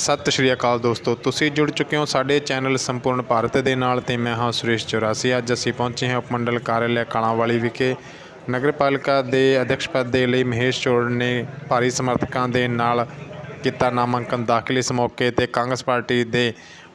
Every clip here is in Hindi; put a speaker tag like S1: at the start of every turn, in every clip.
S1: ਸਤਿ ਸ਼੍ਰੀ ਅਕਾਲ ਦੋਸਤੋ, ਤੁਸੀਂ ਜੁੜ ਚੁੱਕੇ ਹੋ ਸਾਡੇ ਚੈਨਲ ਸੰਪੂਰਨ ਭਾਰਤ ਦੇ ਨਾਲ ਤੇ ਮੈਂ ਹਾਂ ਸੁਰੇਸ਼ ਚੌਰਾਸੀ। ਅੱਜ ਅਸੀਂ ਪਹੁੰਚੇ ਹਾਂ ਉਪਮੰਡਲ ਕਾਰਿਆਲਾ ਕਾਲਾਂਵਾਲੀ ਵਿਖੇ। ਨਗਰਪਾਲਿਕਾ ਦੇ ਅਧਿਕਸ਼ ਪਦ ਦੇ ਲਈ ਮਹੇਸ਼ ਚੌੜ ਨੇ ਭਾਰੀ ਸਮਰਥਕਾਂ ਦੇ ਨਾਲ ਕੀਤਾ ਨਾਮਾਂਕਨ ਦਾਖਲ। ਇਸ ਮੌਕੇ ਤੇ ਕਾਂਗਰਸ ਪਾਰਟੀ ਦੇ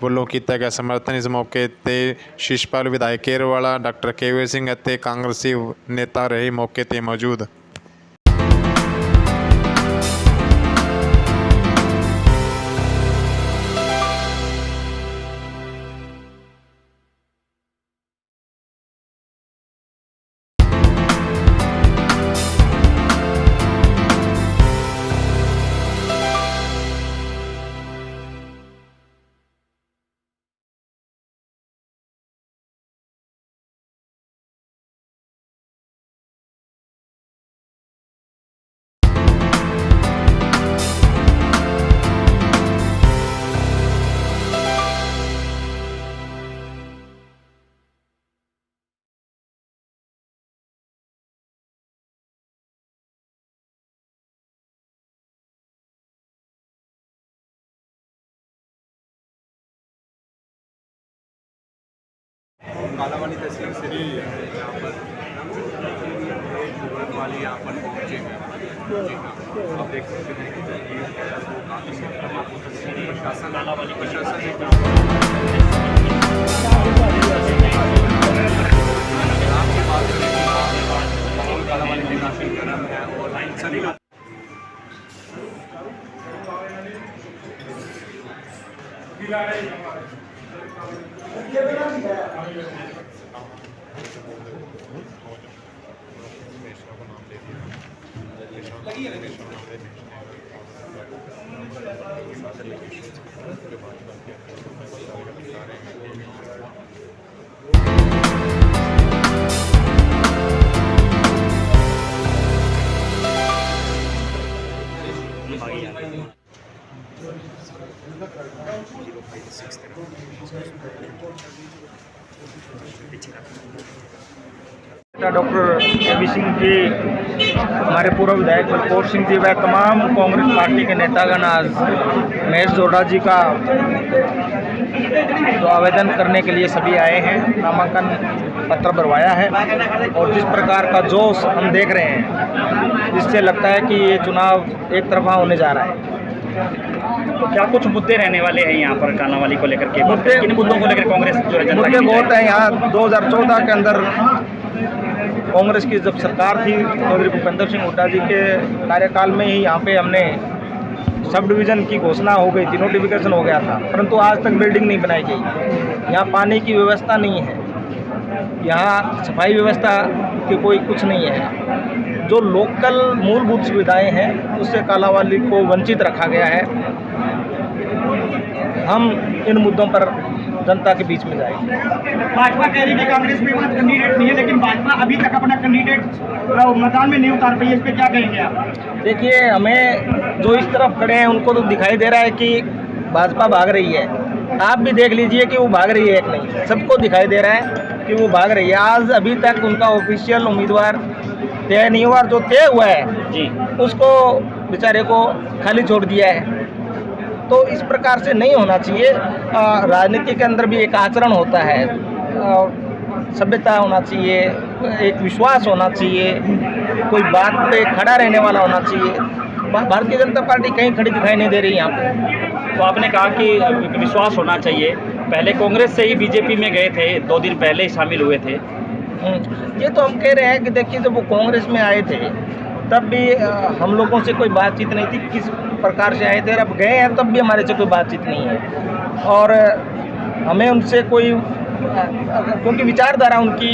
S1: ਵੱਲੋਂ ਕੀਤਾ ਗਿਆ ਸਮਰਥਨ। ਇਸ ਮੌਕੇ ਤੇ ਸ਼ਿਸ਼ਪਾਲ ਵਿਧਾਇਕ ਕੇਰਵਾਲਾ, ਡਾਕਟਰ ਕੇਵਲ ਸਿੰਘ ਅਤੇ ਕਾਂਗਰਸੀ ਨੇਤਾ ਰਹੇ ਮੌਕੇ ਤੇ ਮੌਜੂਦ।
S2: कालांवाली तहसील से यहाँ पर वाली यहाँ पर पहुँचे हैं। जी हाँ, आप देख सकते हैं कि काफ़ी प्रशासन आपकी बात करें माहौल कालांवाली में काफ़ी गर्म है और सभी लोग
S3: डॉक्टर केवी सिंह जी, हमारे पूर्व विधायक बलकौर सिंह जी व तमाम कांग्रेस पार्टी के नेतागण आज महेश चौड़ा जी का जो आवेदन करने के लिए सभी आए हैं, नामांकन पत्र भरवाया है। और जिस प्रकार का जोश हम देख रहे हैं, जिससे लगता है कि ये चुनाव एक तरफा होने जा रहा है।
S4: तो क्या कुछ मुद्दे रहने वाले हैं यहाँ पर कालांवाली को लेकर के? किन मुद्दों को लेकर कांग्रेस जो है जनता
S3: मुद्दे बहुत हैं यहाँ। 2014 के अंदर कांग्रेस की जब सरकार थी, चौधरी भूपेंद्र सिंह हुड्डा जी के कार्यकाल में ही यहाँ पे हमने सब डिवीज़न की घोषणा हो गई थी, नोटिफिकेशन हो गया था, परंतु आज तक बिल्डिंग नहीं बनाई गई। यहाँ पानी की व्यवस्था नहीं है, यहाँ सफाई व्यवस्था की कोई कुछ नहीं है। जो लोकल मूलभूत सुविधाएं हैं उससे कालांवाली को वंचित रखा गया है। हम इन मुद्दों पर जनता के बीच में जाएंगे।
S4: भाजपा कह रही है कि कांग्रेस में कैंडिडेट नहीं है, लेकिन भाजपा अभी तक अपना कैंडिडेट मैदान में नहीं उतार पाई है, इस पर क्या कहेंगे आप?
S3: देखिए, हमें जो इस तरफ खड़े हैं उनको तो दिखाई दे रहा है कि भाजपा भाग रही है। आप भी देख लीजिए कि वो भाग रही है कि नहीं, सबको दिखाई दे रहा है कि वो भाग रही है। आज अभी तक उनका ऑफिशियल उम्मीदवार तय नहीं हुआ, जो तय हुआ है जी उसको बेचारे को खाली छोड़ दिया है। तो इस प्रकार से नहीं होना चाहिए। राजनीति के अंदर भी एक आचरण होता है, सभ्यता होना चाहिए, एक विश्वास होना चाहिए, कोई बात पे खड़ा रहने वाला होना चाहिए। भारतीय जनता पार्टी कहीं खड़ी दिखाई नहीं दे रही यहाँ पे।
S4: तो आपने कहा कि विश्वास होना चाहिए, पहले कांग्रेस से ही बीजेपी में गए थे, 2 दिन पहले ही शामिल हुए थे।
S3: ये तो हम कह रहे हैं कि देखिए, जब वो कांग्रेस में आए थे तब भी हम लोगों से कोई बातचीत नहीं थी, किस प्रकार से आए थे। अब गए हैं तब भी हमारे से कोई बातचीत नहीं है। और हमें उनसे कोई, क्योंकि विचारधारा उनकी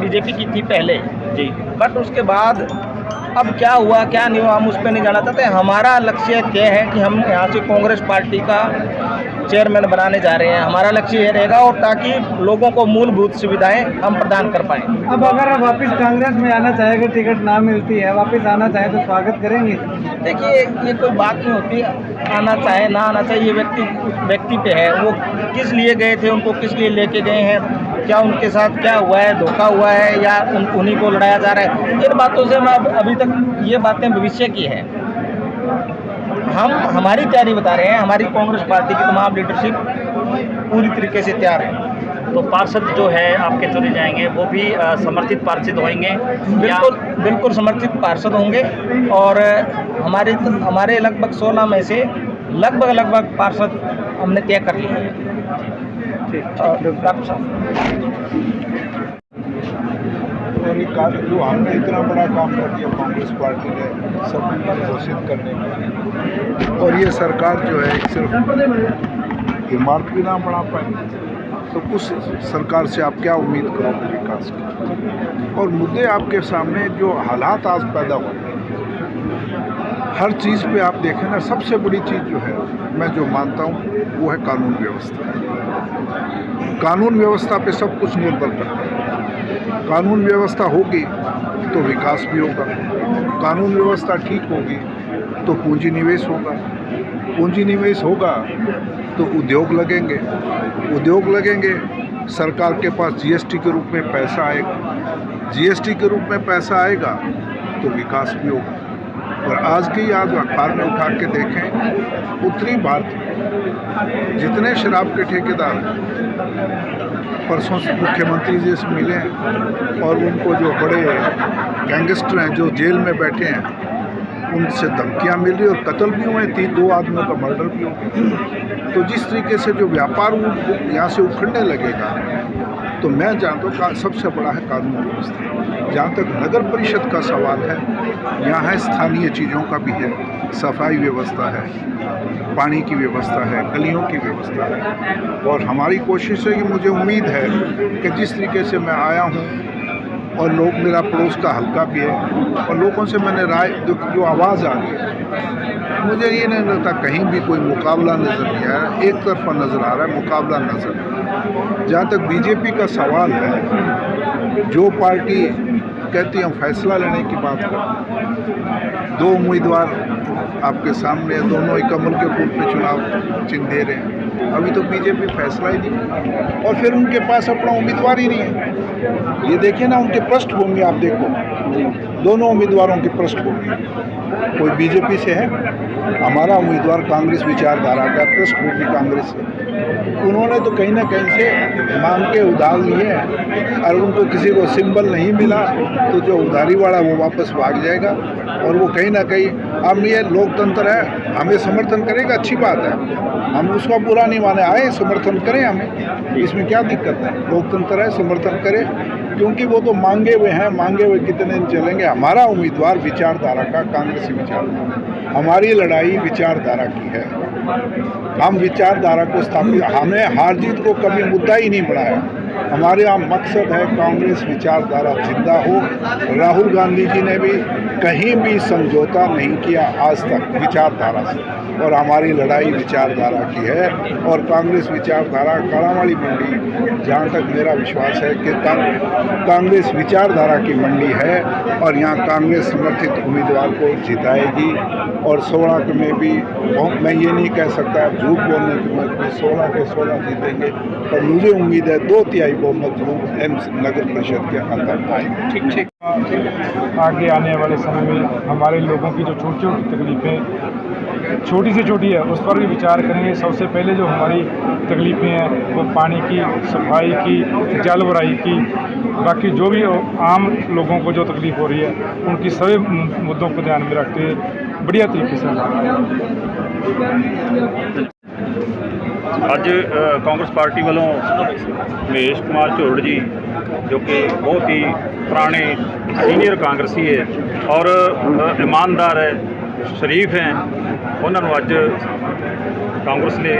S3: बीजेपी की थी पहले जी, बट उसके बाद अब क्या हुआ क्या नहीं हुआ हम उस पर नहीं जाना चाहते। हमारा लक्ष्य तय है कि हम यहाँ से कांग्रेस पार्टी का चेयरमैन बनाने जा रहे हैं। हमारा लक्ष्य ये रहेगा, और ताकि लोगों को मूलभूत सुविधाएं हम प्रदान कर पाएँ।
S5: अब अगर वापस कांग्रेस में आना चाहेगा, टिकट ना मिलती है, वापस आना चाहे तो स्वागत करेंगे?
S3: देखिए, ये कोई बात नहीं होती, आना चाहे ना आना चाहिए, व्यक्ति पे है। वो किस लिए गए थे, उनको किस लिए लेके गए हैं, क्या उनके साथ क्या हुआ है, धोखा हुआ है या उन्हीं को लड़ाया जा रहा है, इन बातों से मैं अभी तक ये बातें भविष्य की हैं। हम हमारी तैयारी बता रहे हैं। हमारी कांग्रेस पार्टी की तमाम लीडरशिप पूरी तरीके से तैयार है।
S2: तो पार्षद जो है आपके चुने जाएंगे वो भी समर्थित पार्षद होंगे?
S3: बिल्कुल बिल्कुल समर्थित पार्षद होंगे। और हमारे लगभग 16 में से लगभग पार्षद हमने तय कर लिए हैं। डॉक्टर साहब,
S6: और एक कार्य जो हमने इतना बड़ा काम कर दिया कांग्रेस पार्टी ने सब घोषित करने में, और ये सरकार जो है सिर्फ इमारत भी ना बना पाई, तो उस सरकार से आप क्या उम्मीद करोगे विकास की? और मुद्दे आपके सामने जो हालात आज पैदा हो रहे हैं, हर चीज़ पे आप देखें ना, सबसे बड़ी चीज़ जो है मैं जो मानता हूँ वो है कानून व्यवस्था। कानून व्यवस्था पे सब कुछ निर्भर करता है। कानून व्यवस्था होगी तो विकास भी होगा, कानून व्यवस्था ठीक होगी तो पूंजी निवेश होगा, पूंजी निवेश होगा तो उद्योग लगेंगे, उद्योग लगेंगे सरकार के पास जीएसटी के रूप में पैसा आएगा, जीएसटी के रूप में पैसा आएगा तो विकास भी होगा। और आज अखबार में उठा के देखें, उत्तरी भारत में जितने शराब के ठेकेदार परसों से मुख्यमंत्री जी से मिले हैं और उनको जो बड़े गैंगस्टर हैं जो जेल में बैठे हैं उनसे धमकियां मिल रही और कत्ल भी हुए, 2 आदमियों का मर्डर भी हुआ। तो जिस तरीके से जो व्यापार यहाँ से उखड़ने लगेगा, तो मैं जानता हूँ सबसे बड़ा है कानून व्यवस्था। जहाँ तक नगर परिषद का सवाल है, यहाँ है स्थानीय चीज़ों का भी है, सफाई व्यवस्था है, पानी की व्यवस्था है, गलियों की व्यवस्था है। और हमारी कोशिश है कि मुझे उम्मीद है कि जिस तरीके से मैं आया हूँ और लोग, मेरा पड़ोस का हल्का भी है और लोगों से मैंने राय जो आवाज़ आ रही है, मुझे ये नहीं लगता कहीं भी कोई मुकाबला नज़र नहीं आ रहा, एक तरफा नज़र आ रहा है, मुकाबला नज़र नहीं आ रहा। जहाँ तक बीजेपी का सवाल है, जो पार्टी कहती है फैसला लेने की बात कर, 2 उम्मीदवार आपके सामने, दोनों ही कमल के फूल पे चुनाव चिन्ह दे रहे हैं, अभी तो बीजेपी फैसला ही नहीं, और फिर उनके पास अपना उम्मीदवार ही नहीं है। ये देखिए ना, उनकी पृष्ठभूमि आप देखो, दोनों उम्मीदवारों की पृष्ठभूमि, कोई बीजेपी से है, हमारा उम्मीदवार कांग्रेस विचारधारा का, पृष्ठभूमि कांग्रेस से। उन्होंने तो कहीं ना कहीं से मांग के उधार लिए हैं और उनको किसी को सिंबल नहीं मिला तो जो उधारी वाला वो वापस भाग जाएगा। और वो कहीं ना कहीं, हम ये लोकतंत्र है, हमें समर्थन करेगा, अच्छी बात है, हम उसका बुरा नहीं माने, आए समर्थन करें, हमें इसमें क्या दिक्कत है, लोकतंत्र है, समर्थन करें, क्योंकि वो तो मांगे हुए हैं, मांगे हुए कितने दिन चलेंगे। हमारा उम्मीदवार विचारधारा का, कांग्रेसी विचारधारा, हमारी लड़ाई विचारधारा की है, हम विचारधारा को स्थापित, हमने हार जीत को कभी मुद्दा ही नहीं बनाया। हमारे यहाँ मकसद है कांग्रेस विचारधारा जिंदा हो। राहुल गांधी जी ने भी कहीं भी समझौता नहीं किया आज तक विचारधारा से, और हमारी लड़ाई विचारधारा की है। और कांग्रेस विचारधारा कालावाड़ी मंडी, जहाँ तक मेरा विश्वास है कि कांग्रेस विचारधारा की मंडी है और यहाँ कांग्रेस समर्थित उम्मीदवार को जिताएगी। और 16 में भी मैं ये नहीं कह सकता, झूठ बोलने की मत में 16 के 16 जीतेंगे, पर मुझे उम्मीद है 2/3 बहुमत जरूर एम्स नगर परिषद के अंदर आएगी। ठीक
S5: आगे आने वाले समय में हमारे लोगों की जो छोटी छोटी तकलीफ़ें, छोटी से छोटी है, उस पर भी विचार करेंगे। सबसे पहले जो हमारी तकलीफ़ें हैं वो पानी की, सफाई की, जल भराई की, बाकी जो भी आम लोगों को जो तकलीफ़ हो रही है उनकी सभी मुद्दों को ध्यान में रखते हुए बढ़िया तरीके से।
S2: ਅੱਜ ਕਾਂਗਰਸ ਪਾਰਟੀ ਵੱਲੋਂ ਮਹੇਸ਼ ਕੁਮਾਰ ਝੁਰੜ ਜੀ, ਜੋ ਕਿ ਬਹੁਤ ਹੀ ਪੁਰਾਣੇ ਸੀਨੀਅਰ ਕਾਂਗਰਸੀ ਹੈ ਔਰ ईमानदार है, शरीफ हैं, उन्होंने अज कांग्रेस ने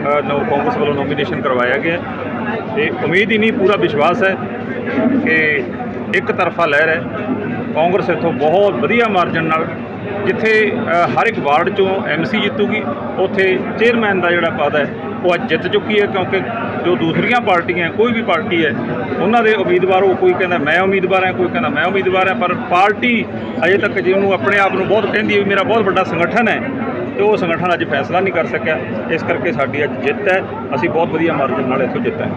S2: कांग्रेस वालों नॉमिनेशन करवाया गया। तो उम्मीद ही नहीं, पूरा विश्वास है कि एक तरफा लहर है। कांग्रेस इतों बहुत वधिया मार्जन नाल, जिथे हर एक वार्ड चों MC जितूगी, उत्थे चेयरमैन का जिहड़ा पद है वो अज जित चुकी है। क्योंकि जो दूसरिया पार्टियां, कोई भी पार्टी है, उन्होंने उम्मीदवार, वो कोई कहता मैं उम्मीदवार है, कोई कहता मैं उम्मीदवार है, पर पार्टी अजे तक जिन्होंने अपने आप को बहुत कहती है मेरा बहुत बड़ा संगठन है, तो वो संगठन अज फैसला नहीं कर सकिया। इस करके साडी अज जित है, असीं बहुत वधिया मार्जन नाल इत्थों जित है।